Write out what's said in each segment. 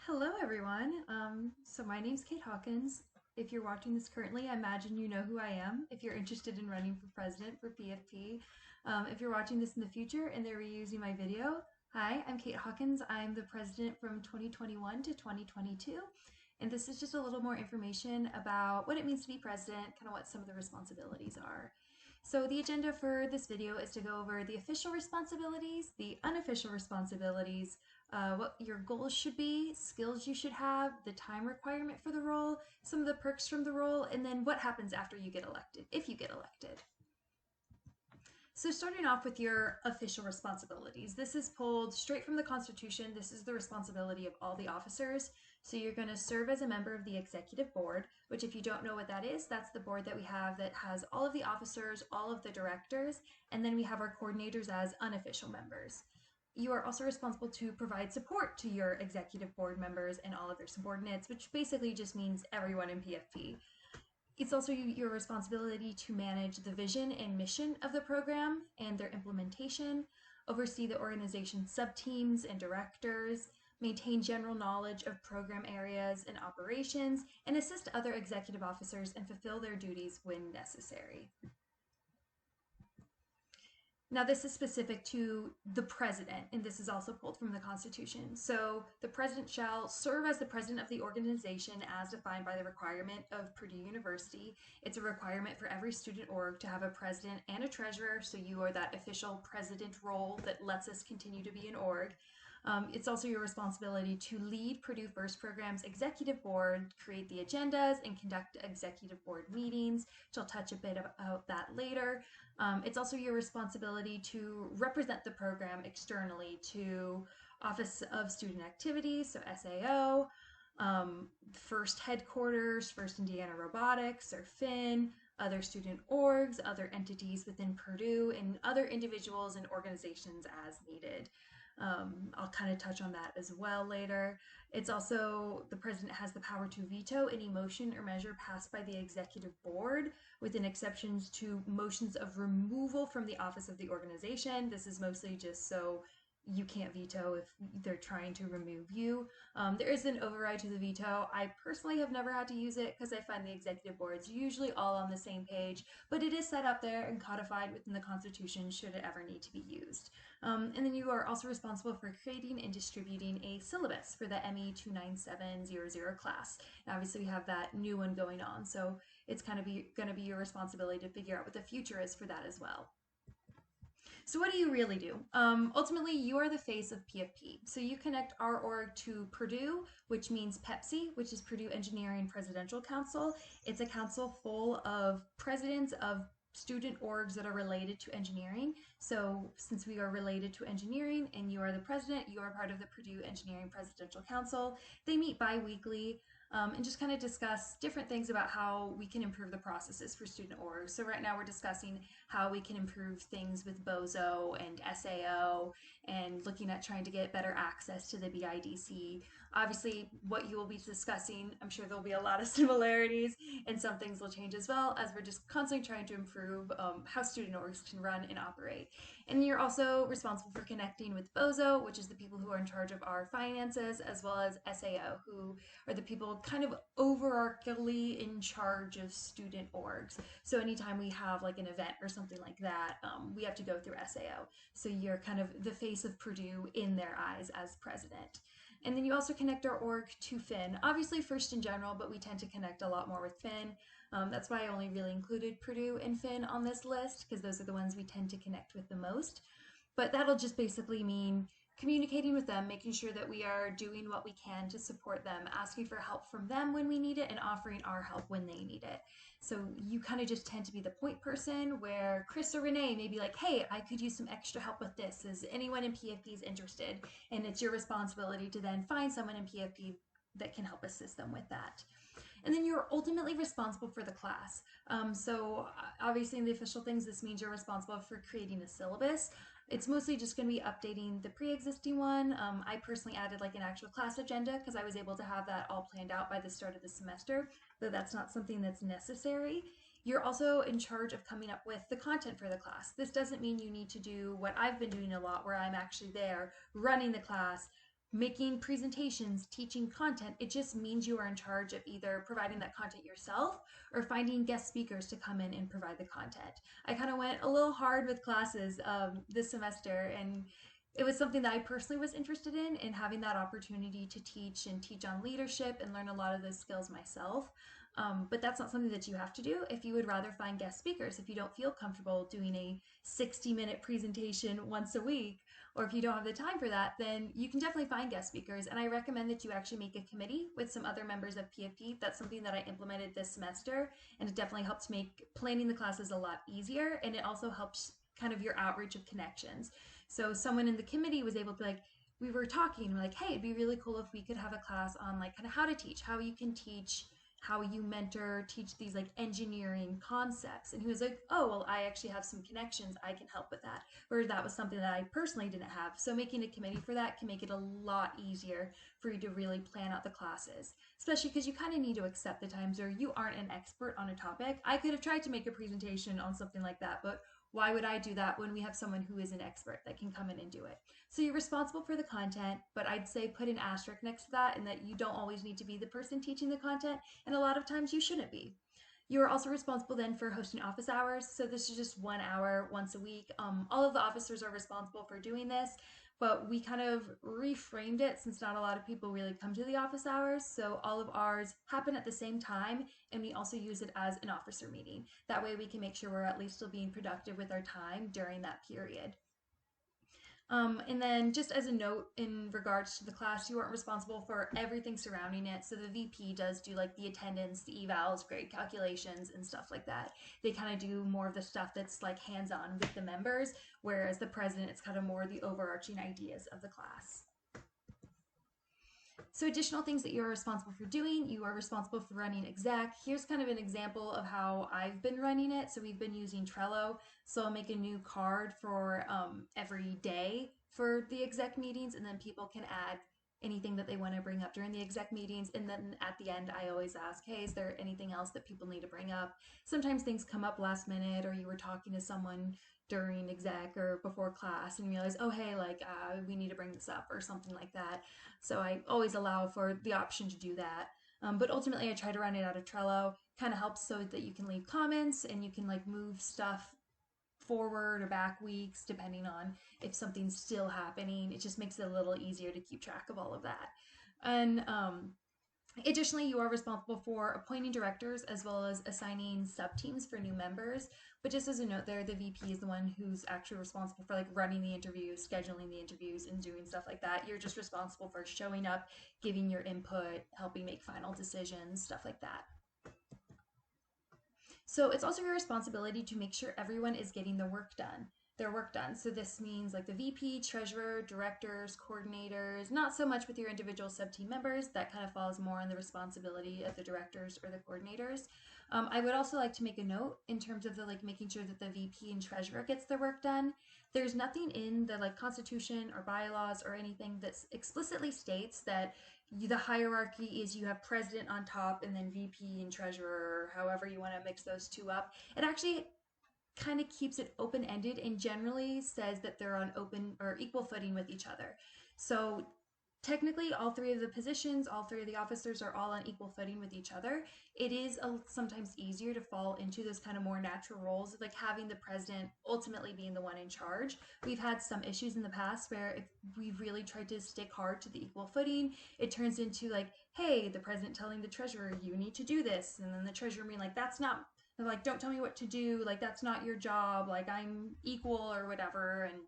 Hello, everyone. So my name's Kate Hawkins. If you're watching this currently, I imagine you know who I am. If you're interested in running for president for PFP, if you're watching this in the future and they're reusing my video, hi, I'm Kate Hawkins. I'm the president from 2021 to 2022. And this is just a little more information about what it means to be president, kind of what some of the responsibilities are. So the agenda for this video is to go over the official responsibilities, the unofficial responsibilities, what your goals should be, skills you should have, the time requirement for the role, some of the perks from the role, and then what happens after you get elected, if you get elected. So starting off with your official responsibilities, this is pulled straight from the Constitution. This is the responsibility of all the officers. So you're going to serve as a member of the executive board, which if you don't know what that is, that's the board that we have that has all of the officers, all of the directors, and then we have our coordinators as unofficial members. You are also responsible to provide support to your executive board members and all of their subordinates, which basically just means everyone in PFP. It's also your responsibility to manage the vision and mission of the program and their implementation, oversee the organization's sub-teams and directors, maintain general knowledge of program areas and operations, and assist other executive officers and fulfill their duties when necessary. Now, this is specific to the president, and this is also pulled from the Constitution. So, the president shall serve as the president of the organization as defined by the requirement of Purdue University. It's a requirement for every student org to have a president and a treasurer, so you are that official president role that lets us continue to be an org. It's also your responsibility to lead Purdue FIRST Programs executive board, create the agendas, and conduct executive board meetings, which I'll touch a bit about that later. It's also your responsibility to represent the program externally to Office of Student Activities, so SAO, First Headquarters, First Indiana Robotics, or FIN, other student orgs, other entities within Purdue, and other individuals and organizations as needed. I'll kind of touch on that as well later. It's also the president has the power to veto any motion or measure passed by the executive board, within exceptions to motions of removal from the office of the organization. This is mostly just so you can't veto if they're trying to remove you. There is an override to the veto. I personally have never had to use it because I find the executive boards usually all on the same page, but it is set up there and codified within the Constitution should it ever need to be used. And then you are also responsible for creating and distributing a syllabus for the ME 29700 class. And obviously, we have that new one going on, so it's kind of going to be your responsibility to figure out what the future is for that as well. So what do you really do? Ultimately, you are the face of PFP. So you connect our org to Purdue, which means Pepsi, which is Purdue Engineering Presidential Council. It's a council full of presidents of student orgs that are related to engineering. So since we are related to engineering and you are the president, you are part of the Purdue Engineering Presidential Council. They meet bi-weekly. And just kind of discuss different things about how we can improve the processes for student orgs. So right now we're discussing how we can improve things with BOZO and SAO and looking at trying to get better access to the BIDC. Obviously, what you will be discussing, I'm sure there'll be a lot of similarities and some things will change as well, as we're just constantly trying to improve how student orgs can run and operate. And you're also responsible for connecting with BOZO, which is the people who are in charge of our finances, as well as SAO, who are the people kind of overarchingly in charge of student orgs. So anytime we have like an event or something like that, we have to go through SAO. So you're kind of the face of Purdue in their eyes as president. And then you also connect our org to FIN. Obviously FIRST in general, but we tend to connect a lot more with FIN. That's why I only really included Purdue and FIN on this list, because those are the ones we tend to connect with the most. But that'll just basically mean communicating with them, making sure that we are doing what we can to support them, asking for help from them when we need it, and offering our help when they need it. So you kind of just tend to be the point person where Chris or Renee may be like, hey, I could use some extra help with this. Is anyone in PFP is interested? And it's your responsibility to then find someone in PFP that can help assist them with that. And then you're ultimately responsible for the class. So obviously in the official things, this means you're responsible for creating a syllabus. It's mostly just going to be updating the pre-existing one. I personally added like an actual class agenda because I was able to have that all planned out by the start of the semester, though that's not something that's necessary. You're also in charge of coming up with the content for the class. This doesn't mean you need to do what I've been doing a lot, where I'm actually there running the class, making presentations, teaching content. It just means you are in charge of either providing that content yourself or finding guest speakers to come in and provide the content. I kind of went a little hard with classes this semester, and it was something that I personally was interested in having that opportunity to teach and teach on leadership and learn a lot of those skills myself. But that's not something that you have to do if you would rather find guest speakers. If you don't feel comfortable doing a 60-minute presentation once a week, or if you don't have the time for that, then you can definitely find guest speakers. And I recommend that you actually make a committee with some other members of PFP. That's something that I implemented this semester, and it definitely helps make planning the classes a lot easier. And it also helps kind of your outreach of connections. So someone in the committee was able to we were talking, we're like, hey, it'd be really cool if we could have a class on like kind of how to teach, how you can teach, how you mentor, teach these like engineering concepts. And he was like, oh, well, I actually have some connections. I can help with that. Or that was something that I personally didn't have. So making a committee for that can make it a lot easier for you to really plan out the classes, especially because you kind of need to accept the times where you aren't an expert on a topic. I could have tried to make a presentation on something like that, but why would I do that when we have someone who is an expert that can come in and do it? So you're responsible for the content, but I'd say put an asterisk next to that, and that you don't always need to be the person teaching the content, and a lot of times you shouldn't be. You are also responsible then for hosting office hours. So this is just 1 hour once a week. All of the officers are responsible for doing this, but we kind of reframed it since not a lot of people really come to the office hours. So all of ours happen at the same time, and we also use it as an officer meeting. That way we can make sure we're at least still being productive with our time during that period. And then just as a note in regards to the class, you aren't responsible for everything surrounding it. So the VP does do like the attendance, the evals, grade calculations, and stuff like that. They kind of do more of the stuff that's like hands-on with the members, whereas the president, it's kind of more the overarching ideas of the class. So additional things that you're responsible for doing, you are responsible for running exec. Here's kind of an example of how I've been running it. So we've been using Trello. So I'll make a new card for every day for the exec meetings, and then people can add anything that they want to bring up during the exec meetings. And then at the end, I always ask, hey, is there anything else that people need to bring up? Sometimes things come up last minute, or you were talking to someone during exec or before class and realize, oh, hey, we need to bring this up or something like that. So I always allow for the option to do that. But ultimately, I try to run it out of Trello. Kind of helps so that you can leave comments and you can move stuff forward or back weeks depending on if something's still happening. It just makes it a little easier to keep track of all of that. And additionally, you are responsible for appointing directors as well as assigning sub-teams for new members. But just as a note there, the VP is the one who's actually responsible for running the interviews, scheduling the interviews, and doing stuff like that. You're just responsible for showing up, giving your input, helping make final decisions, stuff like that. So it's also your responsibility to make sure everyone is getting their work done. So this means the VP, treasurer, directors, coordinators, not so much with your individual sub-team members. That kind of falls more on the responsibility of the directors or the coordinators. I would also like to make a note in terms of the making sure that the VP and treasurer gets their work done. There's nothing in the constitution or bylaws or anything that explicitly states that the hierarchy is you have president on top and then VP and treasurer, or however you want to mix those two up. It actually kind of keeps it open-ended and generally says that they're on open or equal footing with each other. So technically, all three of the positions, all three of the officers are all on equal footing with each other. It is sometimes easier to fall into those kind of more natural roles, having the president ultimately being the one in charge. We've had some issues in the past where if we've really tried to stick hard to the equal footing, it turns into hey, the president telling the treasurer, you need to do this. And then the treasurer being that's not, don't tell me what to do. That's not your job. I'm equal or whatever. And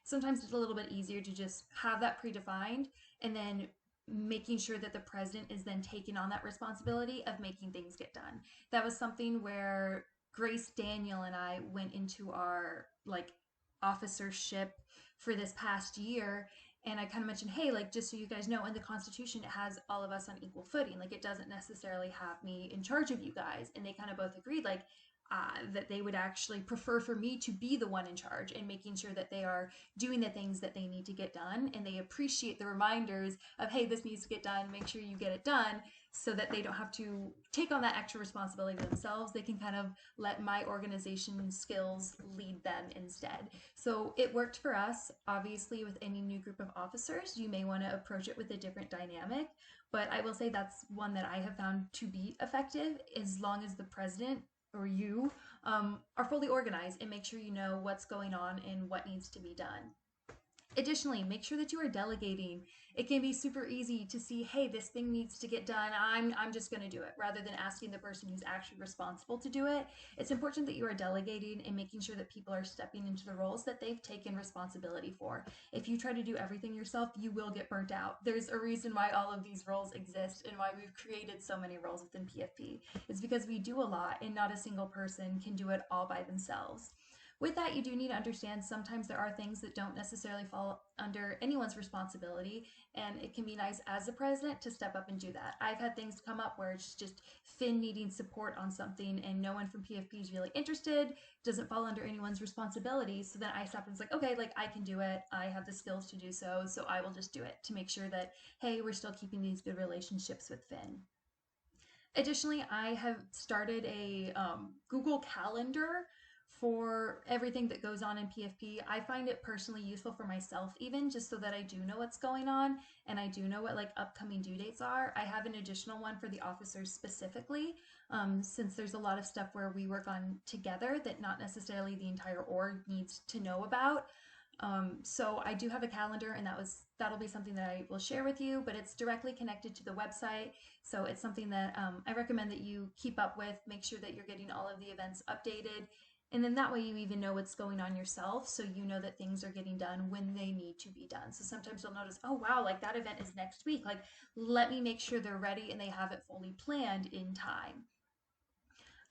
sometimes it's a little bit easier to just have that predefined and then making sure that the president is then taking on that responsibility of making things get done. That was something where Grace, Daniel, and I went into our officership for this past year. And I kind of mentioned, hey, just so you guys know, in the Constitution, it has all of us on equal footing. It doesn't necessarily have me in charge of you guys. And they kind of both agreed, that they would actually prefer for me to be the one in charge and making sure that they are doing the things that they need to get done, and they appreciate the reminders of, hey, this needs to get done, make sure you get it done, so that they don't have to take on that extra responsibility themselves. They can kind of let my organization skills lead them instead. So it worked for us. Obviously, with any new group of officers, you may want to approach it with a different dynamic, but I will say that's one that I have found to be effective, as long as the president or you are fully organized and make sure you know what's going on and what needs to be done. Additionally, make sure that you are delegating. It can be super easy to see, hey, this thing needs to get done. I'm just going to do it, rather than asking the person who's actually responsible to do it. It's important that you are delegating and making sure that people are stepping into the roles that they've taken responsibility for. If you try to do everything yourself, you will get burnt out. There's a reason why all of these roles exist and why we've created so many roles within PFP. It's because we do a lot and not a single person can do it all by themselves. With that, you do need to understand sometimes there are things that don't necessarily fall under anyone's responsibility, and it can be nice as the president to step up and do that. I've had things come up where it's just Finn needing support on something and no one from PFP is really interested, doesn't fall under anyone's responsibility. So then I step and it's like, okay, like I can do it. I have the skills to do so. So I will just do it to make sure that, hey, we're still keeping these good relationships with Finn. Additionally, I have started a Google Calendar for everything that goes on in PFP. I find it personally useful for myself, even just so that I do know what's going on and I do know what like upcoming due dates are. I have an additional one for the officers specifically, since there's a lot of stuff where we work on together that not necessarily the entire org needs to know about. So I do have a calendar, and that'll be something that I will share with you, but it's directly connected to the website. So it's something that I recommend that you keep up with, make sure that you're getting all of the events updated. And then that way you even know what's going on yourself, so you know that things are getting done when they need to be done. So sometimes you'll notice, oh wow, like that event is next week. Like, let me make sure they're ready and they have it fully planned in time.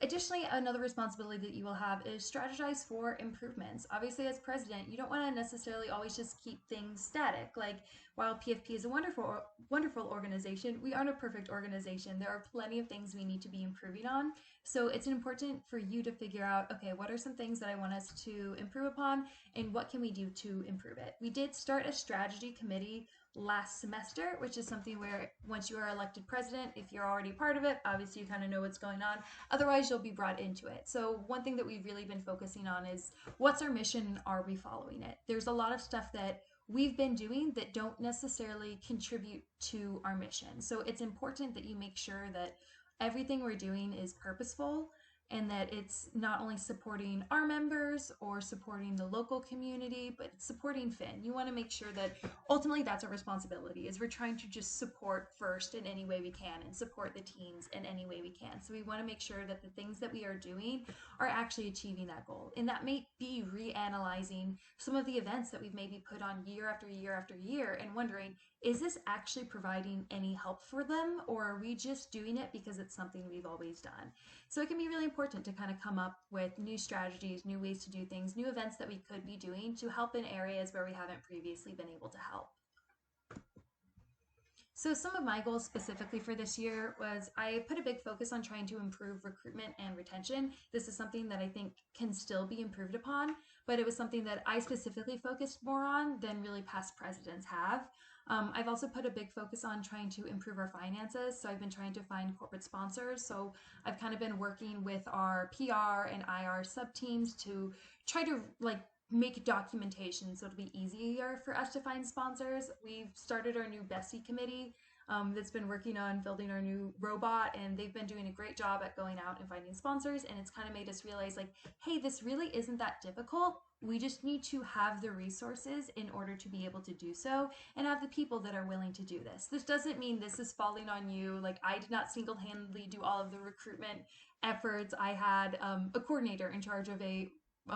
Additionally, another responsibility that you will have is strategize for improvements. Obviously, as president, you don't want to necessarily always just keep things static. Like, while PFP is a wonderful organization, we aren't a perfect organization. There are plenty of things we need to be improving on. So it's important for you to figure out, okay, what are some things that I want us to improve upon, and what can we do to improve it? We did start a strategy committee last semester, which is something where once you are elected president, if you're already part of it, obviously you kind of know what's going on. Otherwise, you'll be brought into it. So one thing that we've really been focusing on is, what's our mission and are we following it? There's a lot of stuff that we've been doing that don't necessarily contribute to our mission. So it's important that you make sure that everything we're doing is purposeful, and that it's not only supporting our members or supporting the local community, but it's supporting Finn. You want to make sure that ultimately that's our responsibility, is we're trying to just support FIRST in any way we can and support the teams in any way we can. So we want to make sure that the things that we are doing are actually achieving that goal. And that may be reanalyzing some of the events that we've maybe put on year after year after year and wondering, is this actually providing any help for them, or are we just doing it because it's something we've always done? So it can be really important to kind of come up with new strategies, new ways to do things, new events that we could be doing to help in areas where we haven't previously been able to help. So some of my goals specifically for this year was, I put a big focus on trying to improve recruitment and retention. This is something that I think can still be improved upon, but it was something that I specifically focused more on than really past presidents have. I've also put a big focus on trying to improve our finances. So I've been trying to find corporate sponsors. So I've kind of been working with our PR and IR sub teams to try to like make documentation so it'll be easier for us to find sponsors. We've started our new Bestie committee that's been working on building our new robot, and they've been doing a great job at going out and finding sponsors, and it's kind of made us realize, like, hey, this really isn't that difficult. We just need to have the resources in order to be able to do so, and have the people that are willing to do this. This doesn't mean this is falling on you. Like, I did not single-handedly do all of the recruitment efforts. I had a coordinator in charge of a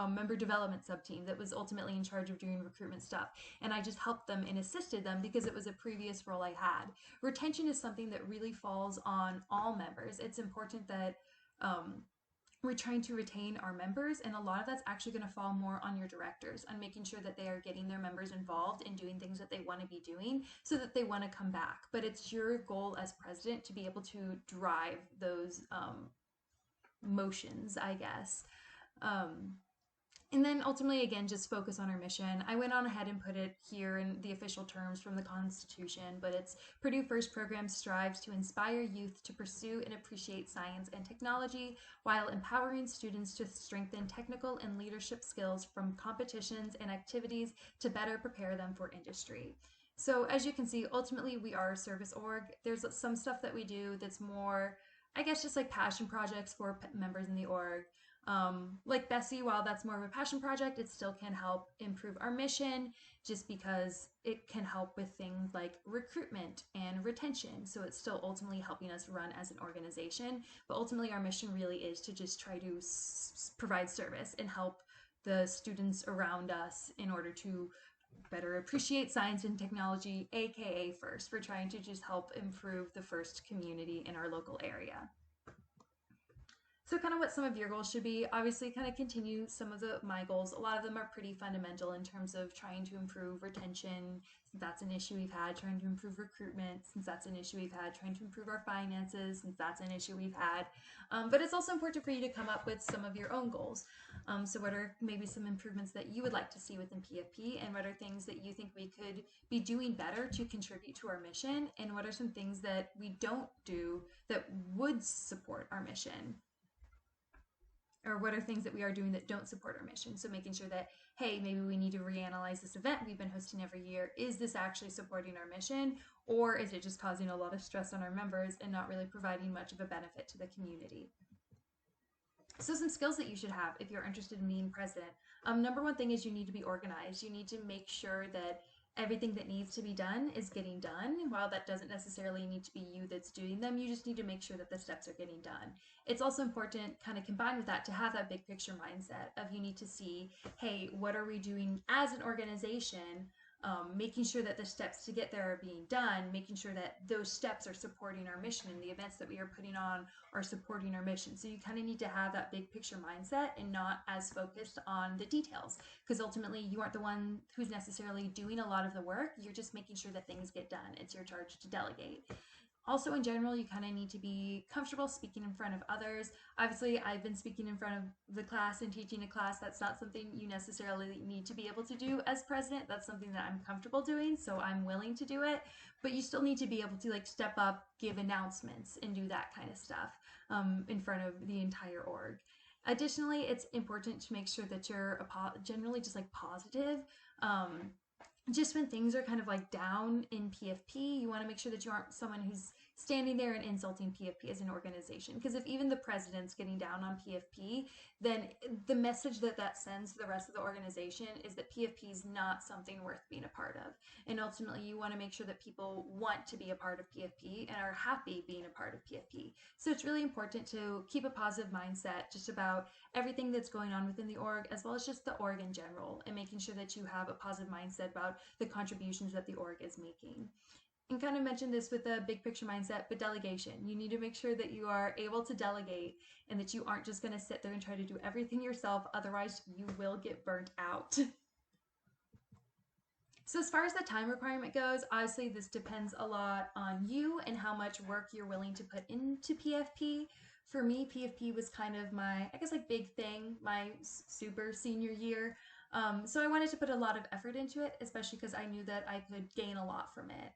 member development sub team that was ultimately in charge of doing recruitment stuff, and I just helped them and assisted them because it was a previous role I had. Retention is something that really falls on all members. It's important that we're trying to retain our members, and a lot of that's actually going to fall more on your directors, on making sure that they are getting their members involved in doing things that they want to be doing so that they want to come back. But it's your goal as president to be able to drive those motions, I guess. Um, and then ultimately, again, just focus on our mission. I went on ahead and put it here in the official terms from the Constitution, but it's Purdue FIRST Programs strives to inspire youth to pursue and appreciate science and technology while empowering students to strengthen technical and leadership skills from competitions and activities to better prepare them for industry. So, as you can see, ultimately, we are a service org. There's some stuff that we do that's more, I guess, just like passion projects for members in the org. Like Bessie, while that's more of a passion project, it still can help improve our mission just because it can help with things like recruitment and retention. So it's still ultimately helping us run as an organization. But ultimately, our mission really is to just try to provide service and help the students around us in order to better appreciate science and technology, aka FIRST. We're trying to just help improve the FIRST community in our local area. So kind of what some of your goals should be, obviously kind of continue some of my goals. A lot of them are pretty fundamental in terms of trying to improve retention, since that's an issue we've had, trying to improve recruitment, since that's an issue we've had, trying to improve our finances, since that's an issue we've had. But it's also important for you to come up with some of your own goals. So what are maybe some improvements that you would like to see within PFP, and what are things that you think we could be doing better to contribute to our mission, and what are some things that we don't do that would support our mission? Or what are things that we are doing that don't support our mission? So making sure that, hey, maybe we need to reanalyze this event we've been hosting every year. Is this actually supporting our mission, or is it just causing a lot of stress on our members and not really providing much of a benefit to the community? So some skills that you should have if you're interested in being president. Number one thing is you need to be organized. You need to make sure that everything that needs to be done is getting done. While that doesn't necessarily need to be you that's doing them, you just need to make sure that the steps are getting done. It's also important, kind of combined with that, to have that big picture mindset of you need to see, hey, what are we doing as an organization? Making sure that the steps to get there are being done, making sure that those steps are supporting our mission and the events that we are putting on are supporting our mission. So you kind of need to have that big picture mindset and not as focused on the details, because ultimately you aren't the one who's necessarily doing a lot of the work. You're just making sure that things get done. It's your charge to delegate. Also, in general, you kind of need to be comfortable speaking in front of others. Obviously, I've been speaking in front of the class and teaching a class. That's not something you necessarily need to be able to do as president. That's something that I'm comfortable doing, so I'm willing to do it. But you still need to be able to like step up, give announcements, and do that kind of stuff in front of the entire org. Additionally, it's important to make sure that you're generally just like positive. Just when things are kind of like down in PFP, you want to make sure that you aren't someone who's standing there and insulting PFP as an organization. Because if even the president's getting down on PFP, then the message that that sends to the rest of the organization is that PFP is not something worth being a part of. And ultimately, you want to make sure that people want to be a part of PFP and are happy being a part of PFP. So it's really important to keep a positive mindset just about everything that's going on within the org, as well as just the org in general, and making sure that you have a positive mindset about the contributions that the org is making. And kind of mentioned this with a big picture mindset, but delegation. You need to make sure that you are able to delegate and that you aren't just going to sit there and try to do everything yourself. Otherwise, you will get burnt out. So as far as the time requirement goes, obviously this depends a lot on you and how much work you're willing to put into PFP. For me, PFP was kind of my, I guess, like big thing, my super senior year. So I wanted to put a lot of effort into it, especially because I knew that I could gain a lot from it,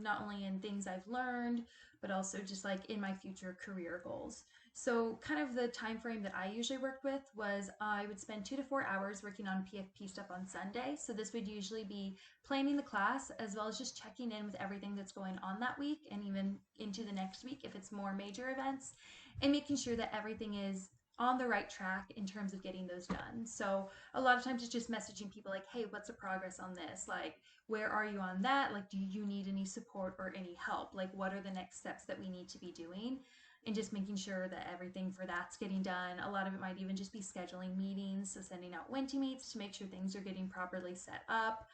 not only in things I've learned, but also just like in my future career goals. So kind of the time frame that I usually worked with was I would spend 2 to 4 hours working on PFP stuff on Sunday. So this would usually be planning the class as well as just checking in with everything that's going on that week and even into the next week if it's more major events, and making sure that everything is on the right track in terms of getting those done. So a lot of times it's just messaging people like, hey, what's the progress on this? Like, where are you on that? Like, do you need any support or any help? Like, what are the next steps that we need to be doing? And just making sure that everything for that's getting done. A lot of it might even just be scheduling meetings, so sending out Wenti meets to make sure things are getting properly set up.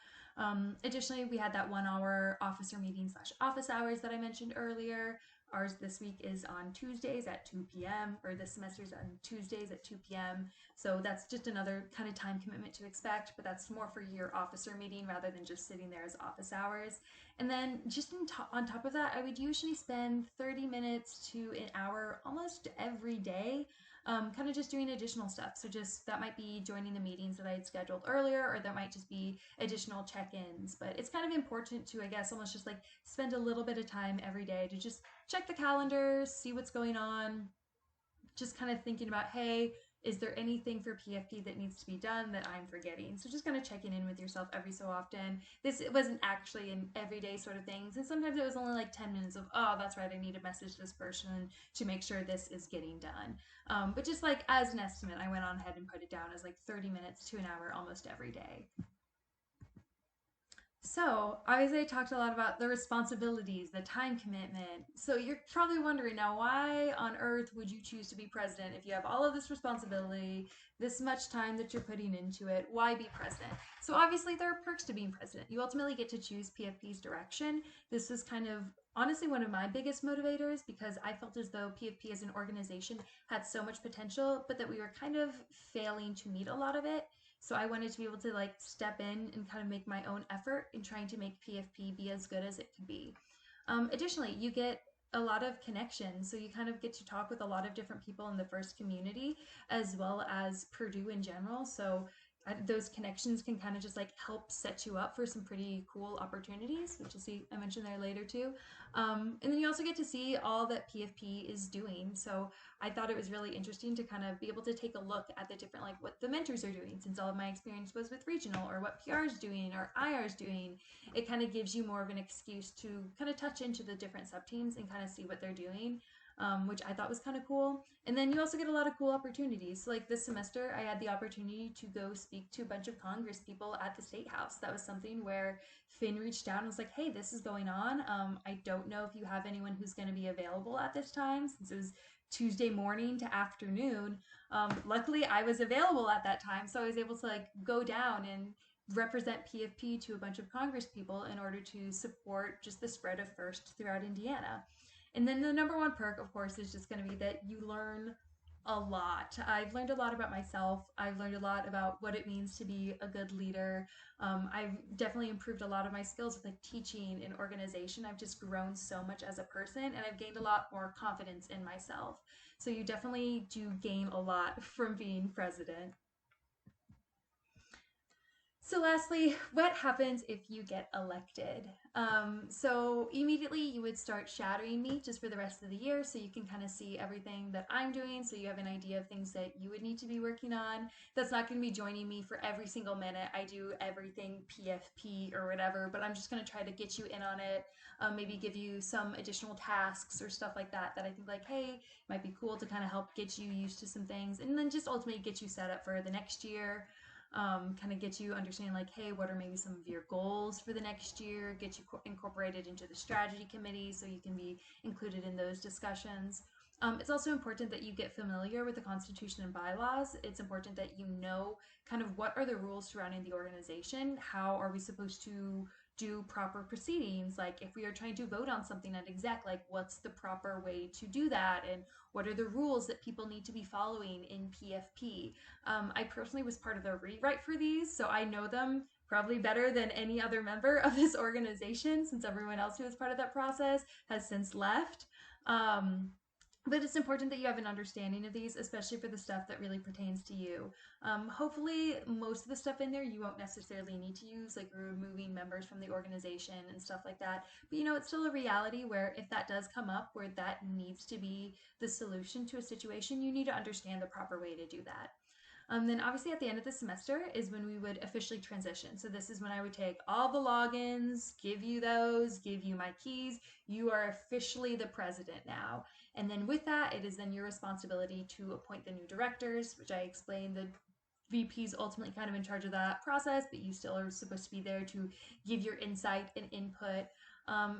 Additionally, we had that 1 hour officer meeting / office hours that I mentioned earlier. Ours this week is on Tuesdays at 2 p.m. or this semester's on Tuesdays at 2 p.m. So that's just another kind of time commitment to expect, but that's more for your officer meeting rather than just sitting there as office hours. And then just on top of that, I would usually spend 30 minutes to an hour almost every day kind of just doing additional stuff. So just that might be joining the meetings that I had scheduled earlier, or that might just be additional check-ins. But it's kind of important to, I guess, almost just like spend a little bit of time every day to just check the calendar, see what's going on, just kind of thinking about, hey, is there anything for PFP that needs to be done that I'm forgetting? So just kind of checking in with yourself every so often. It wasn't actually an everyday sort of things. And sometimes it was only like 10 minutes of, oh, that's right, I need to message this person to make sure this is getting done. But just like as an estimate, I went on ahead and put it down as like 30 minutes to an hour almost every day. So, obviously, I talked a lot about the responsibilities, the time commitment. So, you're probably wondering now, why on earth would you choose to be president if you have all of this responsibility, this much time that you're putting into it? Why be president? So, obviously, there are perks to being president. You ultimately get to choose PFP's direction. This is kind of honestly one of my biggest motivators because I felt as though PFP as an organization had so much potential, but that we were kind of failing to meet a lot of it. So I wanted to be able to like step in and kind of make my own effort in trying to make PFP be as good as it could be. Additionally, you get a lot of connections. So you kind of get to talk with a lot of different people in the FIRST community as well as Purdue in general. So those connections can kind of just like help set you up for some pretty cool opportunities, which you'll see I mentioned there later too. And then you also get to see all that PFP is doing. So I thought it was really interesting to kind of be able to take a look at the different, like what the mentors are doing, since all of my experience was with regional, or what PR is doing or IR is doing. It kind of gives you more of an excuse to kind of touch into the different sub teams and kind of see what they're doing. Which I thought was kind of cool. And then you also get a lot of cool opportunities. So like this semester, I had the opportunity to go speak to a bunch of Congress people at the State House. That was something where Finn reached out and was like, hey, this is going on. I don't know if you have anyone who's going to be available at this time, since it was Tuesday morning to afternoon. Luckily, I was available at that time, so I was able to like go down and represent PFP to a bunch of Congress people in order to support just the spread of FIRST throughout Indiana. And then the number one perk, of course, is just going to be that you learn a lot. I've learned a lot about myself. I've learned a lot about what it means to be a good leader. I've definitely improved a lot of my skills with like teaching and organization. I've just grown so much as a person, and I've gained a lot more confidence in myself. So you definitely do gain a lot from being president. So, lastly, what happens if you get elected? So, immediately you would start shadowing me just for the rest of the year so you can kind of see everything that I'm doing, so you have an idea of things that you would need to be working on. That's not going to be joining me for every single minute. I do everything PFP or whatever, but I'm just going to try to get you in on it, maybe give you some additional tasks or stuff like that that I think, like, hey, might be cool to kind of help get you used to some things, and then just ultimately get you set up for the next year. Kind of get you understanding like, hey, what are maybe some of your goals for the next year, get you incorporated into the strategy committee so you can be included in those discussions. It's also important that you get familiar with the Constitution and bylaws. It's important that you know kind of what are the rules surrounding the organization. How are we supposed to do proper proceedings? Like if we are trying to vote on something at exec, like what's the proper way to do that? And what are the rules that people need to be following in PFP? I personally was part of the rewrite for these, so I know them probably better than any other member of this organization, since everyone else who was part of that process has since left. Um, but it's important that you have an understanding of these, especially for the stuff that really pertains to you. Hopefully, most of the stuff in there you won't necessarily need to use, like removing members from the organization and stuff like that. But it's still a reality where if that does come up, where that needs to be the solution to a situation, you need to understand the proper way to do that. Then obviously at the end of the semester is when we would officially transition. So this is when I would take all the logins, give you those, give you my keys. You are officially the president now. And then with that, it is then your responsibility to appoint the new directors, which I explained. The VP's ultimately kind of in charge of that process, but you still are supposed to be there to give your insight and input.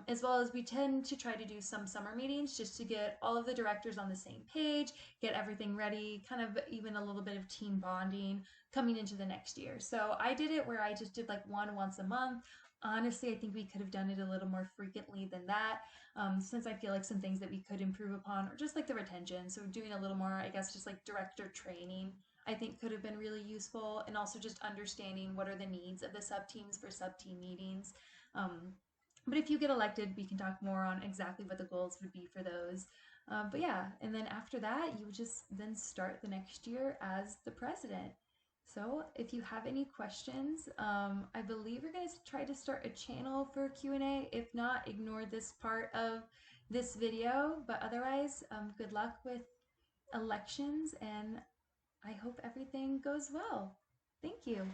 As well as we tend to try to do some summer meetings just to get all of the directors on the same page, get everything ready, kind of even a little bit of team bonding coming into the next year. So I did it where I just did like one once a month. Honestly, I think we could have done it a little more frequently than that, since I feel like some things that we could improve upon, or just like the retention. So doing a little more, I guess, just like director training, I think could have been really useful, and also just understanding what are the needs of the sub teams for sub team meetings. But if you get elected, we can talk more on exactly what the goals would be for those. But yeah, and then after that, you would just then start the next year as the president. So if you have any questions, I believe we're going to try to start a channel for Q&A. If not, ignore this part of this video. But otherwise, good luck with elections, and I hope everything goes well. Thank you.